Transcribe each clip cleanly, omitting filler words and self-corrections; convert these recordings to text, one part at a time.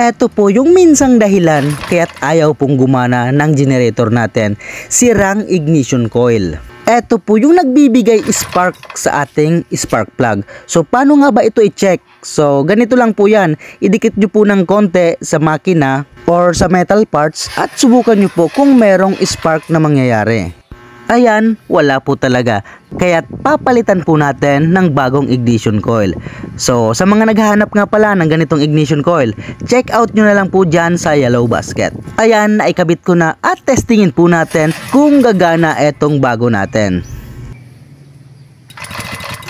Eto po yung minsang dahilan kaya't ayaw pong gumana ng generator natin, sirang ignition coil. Eto po yung nagbibigay spark sa ating spark plug. So paano nga ba ito i-check? So ganito lang po yan, idikit nyo po ng konti sa makina or sa metal parts at subukan nyo po kung merong spark na mangyayari. Ayan, wala po talaga. Kaya't papalitan po natin ng bagong ignition coil. So, sa mga naghahanap nga pala ng ganitong ignition coil, check out nyo na lang po dyan sa Yellow Basket. Ayan, naikabit ko na at testingin po natin kung gagana etong bago natin.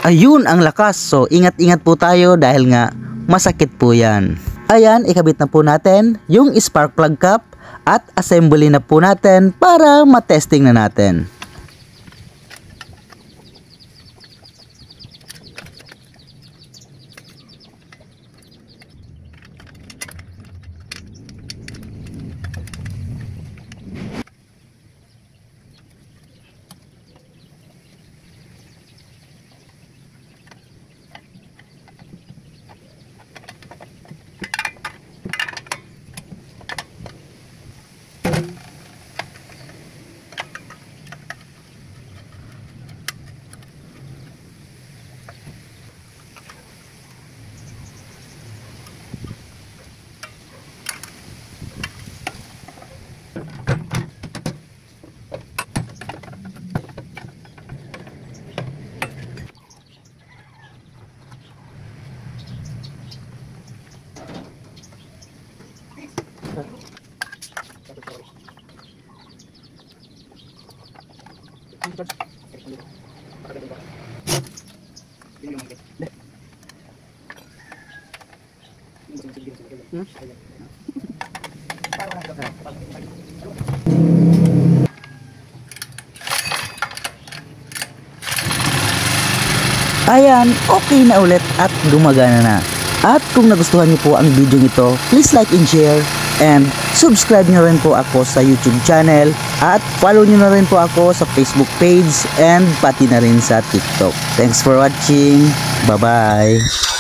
Ayun, ang lakas. So, ingat-ingat po tayo dahil nga masakit po yan. Ayan, ikabit na po natin yung spark plug cap at assembly na po natin para matesting na natin. Ayan, okay na ulit at gumagana na. At kung nagustuhan niyo po ang video nito, please like and share. And subscribe nyo rin po ako sa YouTube channel. At follow nyo na rin po ako sa Facebook page and pati na rin sa TikTok. Thanks for watching. Bye-bye.